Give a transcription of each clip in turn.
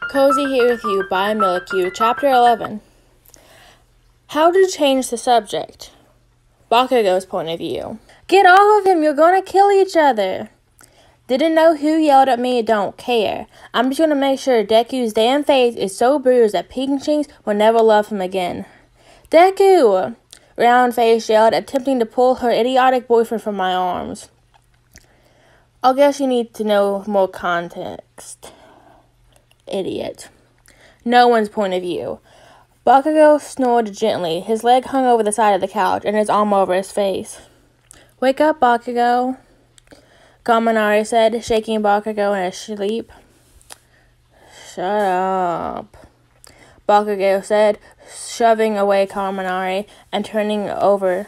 Cozy Here With You by miloqu, Chapter 11. How to change the subject. Bakugo's point of view. Get off of him, you're gonna kill each other. Didn't know who yelled at me, don't care. I'm just gonna make sure Deku's damn face is so bruised that Pink Chinks will never love him again. Deku! Round Face yelled, attempting to pull her idiotic boyfriend from my arms. I guess you need to know more context. Idiot. No one's point of view. Bakugo snored gently. His leg hung over the side of the couch, and his arm over his face. Wake up, Bakugo, Kaminari said, shaking Bakugo in his sleep. Shut up, Bakugo said, shoving away Kaminari and turning over.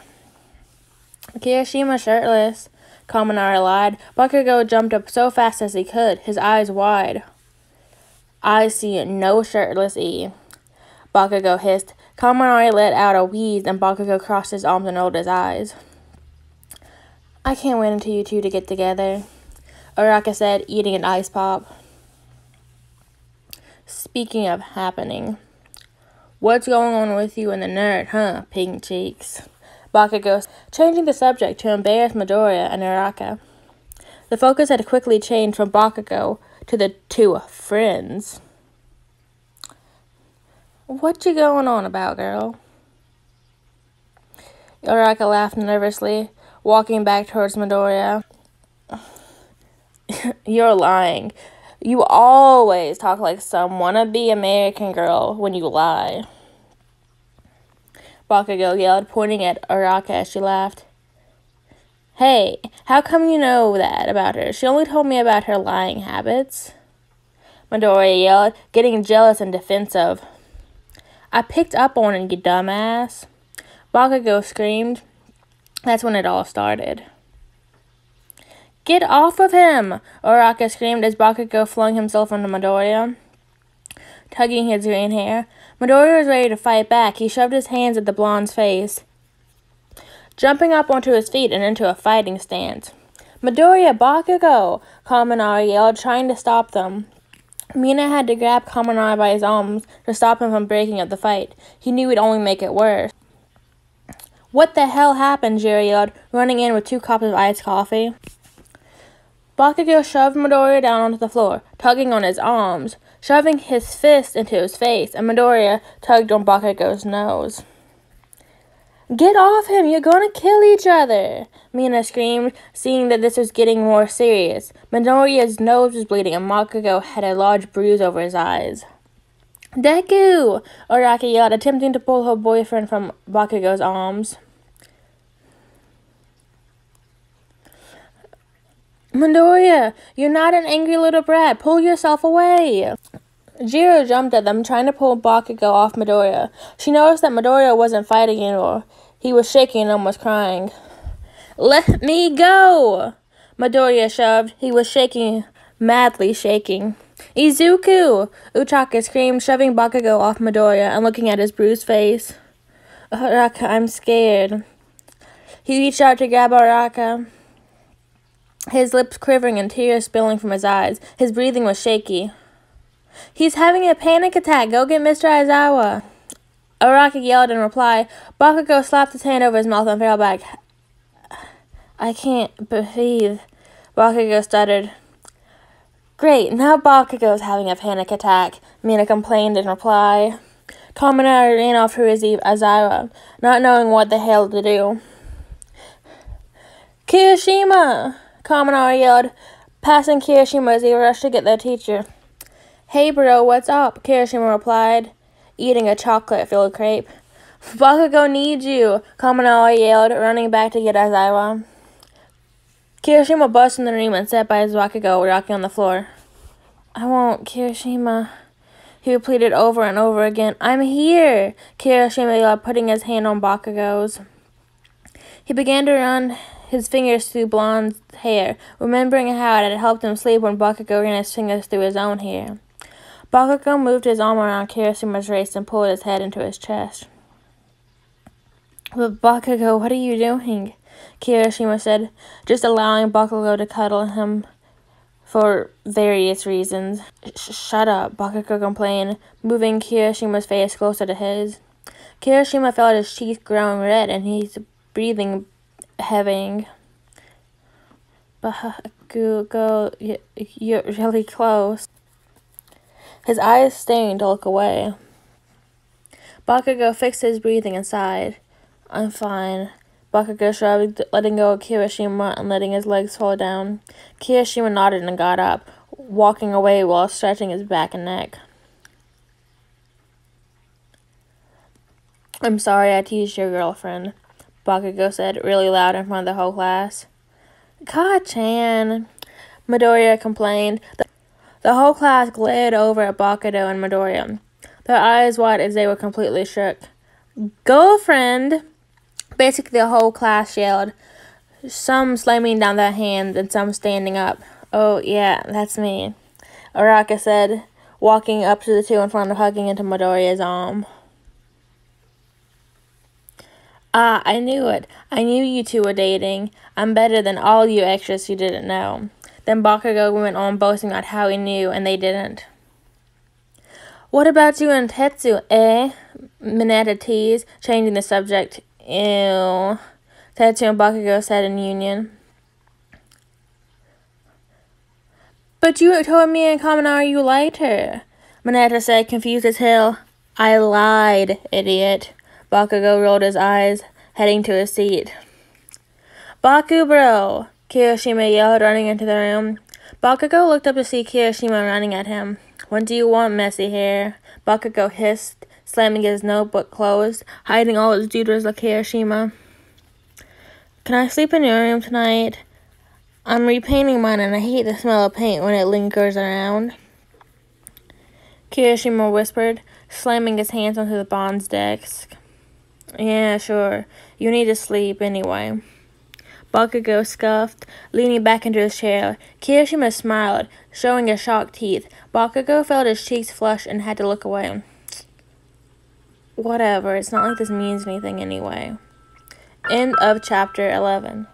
Kirishima shirtless, Kaminari lied. Bakugo jumped up so fast as he could, his eyes wide. I see no shirtless E, Bakugo hissed. Kaminari let out a wheeze, and Bakugo crossed his arms and rolled his eyes. I can't wait until you two to get together, Araka said, eating an ice pop. Speaking of happening, what's going on with you and the nerd, huh, Pink Cheeks? Bakugo, changing the subject to embarrass Midoriya and Araka. The focus had quickly changed from Bakugo to the two friends. What you going on about, girl? Araka laughed nervously, walking back towards Midoriya. You're lying. You always talk like some wannabe American girl when you lie, Bakugo yelled, pointing at Araka as she laughed. Hey, how come you know that about her? She only told me about her lying habits, Midoriya yelled, getting jealous and defensive. I picked up on it, you dumbass, Bakugo screamed. That's when it all started. Get off of him, Araka screamed as Bakugo flung himself onto Midoriya, tugging his green hair. Midoriya was ready to fight back. He shoved his hands at the blonde's face, jumping up onto his feet and into a fighting stance. Midoriya, Bakugo, Kaminari yelled, trying to stop them. Mina had to grab Kaminari by his arms to stop him from breaking up the fight. He knew it'd only make it worse. What the hell happened, Jiro yelled, running in with 2 cups of iced coffee. Bakugo shoved Midoriya down onto the floor, tugging on his arms, shoving his fist into his face, and Midoriya tugged on Bakugo's nose. Get off him, you're gonna kill each other, Mina screamed, seeing that this was getting more serious. Midoriya's nose was bleeding, and Bakugo had a large bruise over his eyes. Deku! Araka yelled, attempting to pull her boyfriend from Bakugo's arms. Midoriya, you're not an angry little brat. Pull yourself away. Jiro jumped at them, trying to pull Bakugo off Midoriya. She noticed that Midoriya wasn't fighting anymore. He was shaking and almost crying. Let me go! Midoriya shoved. He was shaking, madly shaking. Izuku! Uchaka screamed, shoving Bakugo off Midoriya and looking at his bruised face. Araka, I'm scared. He reached out to grab Araka, his lips quivering and tears spilling from his eyes. His breathing was shaky. He's having a panic attack. Go get Mr. Aizawa, Araka yelled in reply. Bakugo slapped his hand over his mouth and fell back. I can't breathe, Bakugo stuttered. Great, now Bakugo's having a panic attack, Mina complained in reply. Kaminari ran off to receive Aizawa, not knowing what the hell to do. Kirishima! Kaminari yelled, passing Kirishima as he rushed to get their teacher. Hey bro, what's up? Kirishima replied, eating a chocolate-filled crepe. Bakugo needs you, Kaminari yelled, running back to get Aizawa. Kirishima burst in the room and sat by his Bakugo, rocking on the floor. I won't, Kirishima, he repeated over and over again. I'm here, Kirishima yelled, putting his hand on Bakugo's. He began to run his fingers through blonde's hair, remembering how it had helped him sleep when Bakugo ran his fingers through his own hair. Bakugo moved his arm around Kirishima's waist and pulled his head into his chest. But Bakugo, what are you doing? Kirishima said, just allowing Bakugo to cuddle him for various reasons. Shut up, Bakugo complained, moving Kirishima's face closer to his. Kirishima felt his cheeks growing red and his breathing heaving. Bakugo, you're really close. His eyes stained to look away. Bakugo fixed his breathing and sighed. I'm fine. Bakugo shrugged, letting go of Kirishima and letting his legs fall down. Kirishima nodded and got up, walking away while stretching his back and neck. I'm sorry I teased your girlfriend, Bakugo said really loud in front of the whole class. Ka-chan, Midoriya complained. The whole class glared over at Bakugo and Midoriya, their eyes wide as they were completely shook. Girlfriend! Basically, the whole class yelled, some slamming down their hands and some standing up. Oh, yeah, that's me, Araka said, walking up to the two in front of hugging into Midoriya's arm. Ah, I knew it. I knew you two were dating. I'm better than all you extras who didn't know. Then Bakugo went on boasting about how he knew, and they didn't. What about you and Tetsu, eh? Mineta teased, changing the subject. Ew. Tetsu and Bakugo said in union. But you told me in Kaminari you liked her, Mineta said, confused as hell. I lied, idiot. Bakugo rolled his eyes, heading to his seat. Bakubro! Kirishima yelled, running into the room. Bakugo looked up to see Kirishima running at him. What do you want, messy hair? Bakugo hissed, slamming his notebook closed, hiding all his doodles like Kirishima. Can I sleep in your room tonight? I'm repainting mine and I hate the smell of paint when it lingers around. Kirishima whispered, slamming his hands onto the Bond's desk. Yeah, sure. You need to sleep anyway. Bakugo scuffed, leaning back into his chair. Kirishima smiled, showing his shocked teeth. Bakugo felt his cheeks flush and had to look away. Whatever, it's not like this means anything anyway. End of chapter 11.